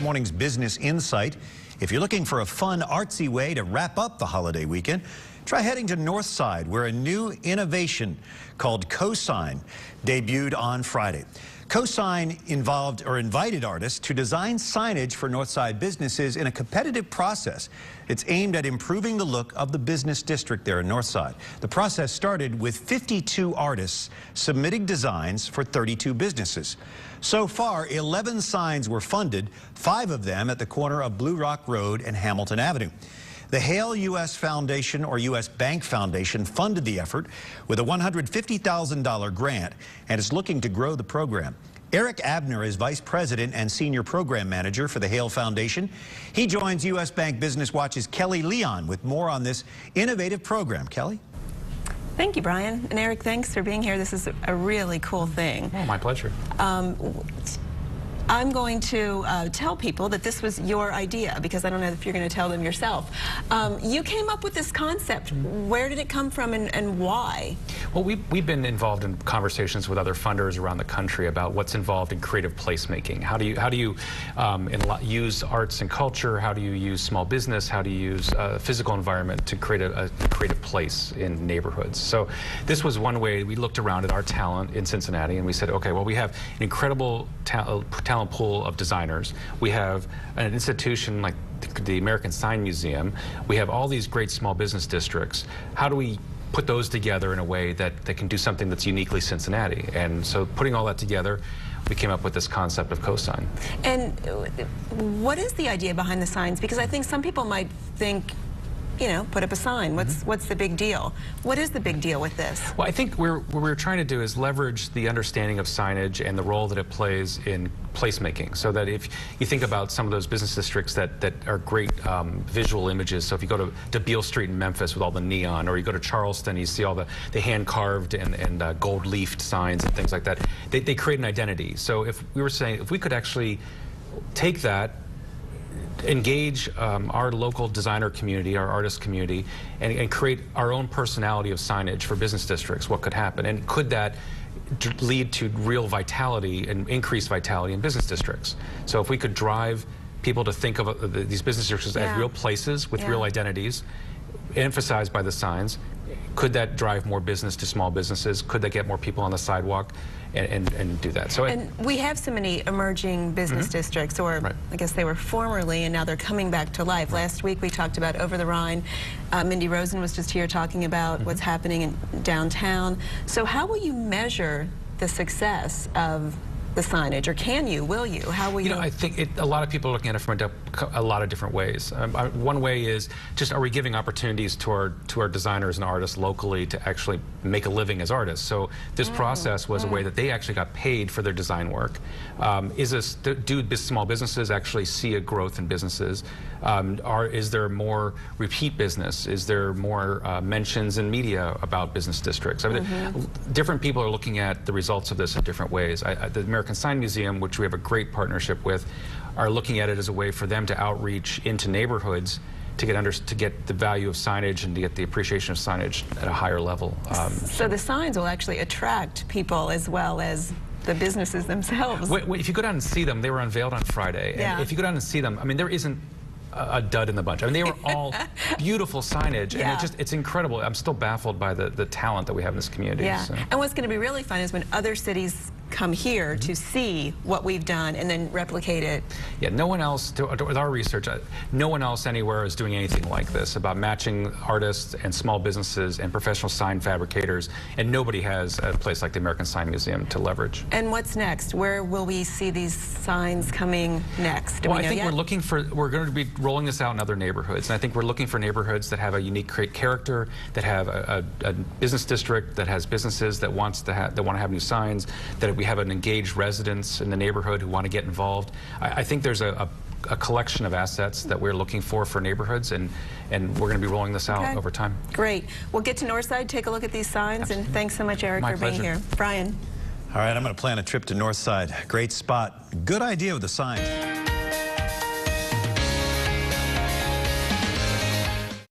this morning's Business Insight. If you're looking for a fun, artsy way to wrap up the holiday weekend, try heading to Northside, where a new innovation called CoSign debuted on Friday. CoSign invited artists to design signage for Northside businesses in a competitive process. It's aimed at improving the look of the business district there in Northside. The process started with 52 artists submitting designs for 32 businesses. So far, 11 signs were funded, 5 of them at the corner of Blue Rock Road and Hamilton Avenue. The Hale U.S. Foundation, or U.S. Bank Foundation, funded the effort with a $150,000 grant and is looking to grow the program. Eric Abner is Vice President and Senior Program Manager for the Hale Foundation. He joins U.S. Bank Business Watch's Kelly Leon with more on this innovative program. Kelly? Thank you, Brian. And Eric, thanks for being here. This is a really cool thing. Oh, my pleasure. I'm going to tell people that this was your idea, because I don't know if you're going to tell them yourself. You came up with this concept. Where did it come from and why? Well, we've been involved in conversations with other funders around the country about what's involved in creative placemaking. How do you use arts and culture? How do you use small business? How do you use physical environment to create a creative place in neighborhoods? So this was one way. We looked around at our talent in Cincinnati and we said, okay, well, we have an incredible talent pool of designers. We have an institution like the American Sign Museum. We have all these great small business districts. How do we put those together in a way that can do something that's uniquely Cincinnati? And so putting all that together, we came up with this concept of CoSign. And what is the idea behind the signs? Because I think some people might think, you know, put up a sign. What's the big deal? What is the big deal with this? Well, I think what we're trying to do is leverage the understanding of signage and the role that it plays in placemaking, so that if you think about some of those business districts that are great visual images, so if you go to Beale Street in Memphis with all the neon, or you go to Charleston, you see all the hand-carved and gold-leafed signs and things like that, they create an identity. So if we were saying, if we could actually take that, engage our local designer community, our artist community, and create our own personality of signage for business districts, what could happen? And could that lead to real vitality and increased vitality in business districts? So if we could drive people to think of these business districts as real places with real identities, emphasized by the signs, could that drive more business to small businesses? Could that get more people on the sidewalk and do that? So and we have so many emerging business districts, or I guess they were formerly, and now they're coming back to life. Last week we talked about Over the Rhine. Mindy Rosen was just here talking about what's happening in downtown. So how will you measure the success of the signage, or can you, will you? How will you? You know, I think a lot of people are looking at it from a lot of different ways. One way is just, are we giving opportunities to our designers and artists locally to actually make a living as artists? So this process was a way that they actually got paid for their design work. Do small businesses actually see a growth in businesses? Is there more repeat business? Is there more mentions in media about business districts? I mean, different people are looking at the results of this in different ways. The American Sign Museum, which we have a great partnership with, are looking at it as a way for them to outreach into neighborhoods to get the value of signage and to get the appreciation of signage at a higher level. So the signs will actually attract people as well as the businesses themselves. If you go down and see them, they were unveiled on Friday. And if you go down and see them, I mean, there isn't a dud in the bunch. I mean, they were all beautiful signage, and it's incredible. I'm still baffled by the talent that we have in this community. So. And what's going to be really fun is when other cities come here to see what we've done and then replicate it. Yeah, no one else, with our research, no one else anywhere is doing anything like this, about matching artists and small businesses and professional sign fabricators, and nobody has a place like the American Sign Museum to leverage. And what's next? Where will we see these signs coming next? Well, I think we're going to be rolling this out in other neighborhoods, and I think we're looking for neighborhoods that have a unique character, that have a business district that has businesses that want to have new signs, that we have an engaged residents in the neighborhood who want to get involved. I think there's a collection of assets that we're looking for neighborhoods, and we're going to be rolling this out over time. Great. We'll get to Northside, take a look at these signs, and thanks so much, Eric, for being here. Brian. All right, I'm going to plan a trip to Northside. Great spot. Good idea with the signs.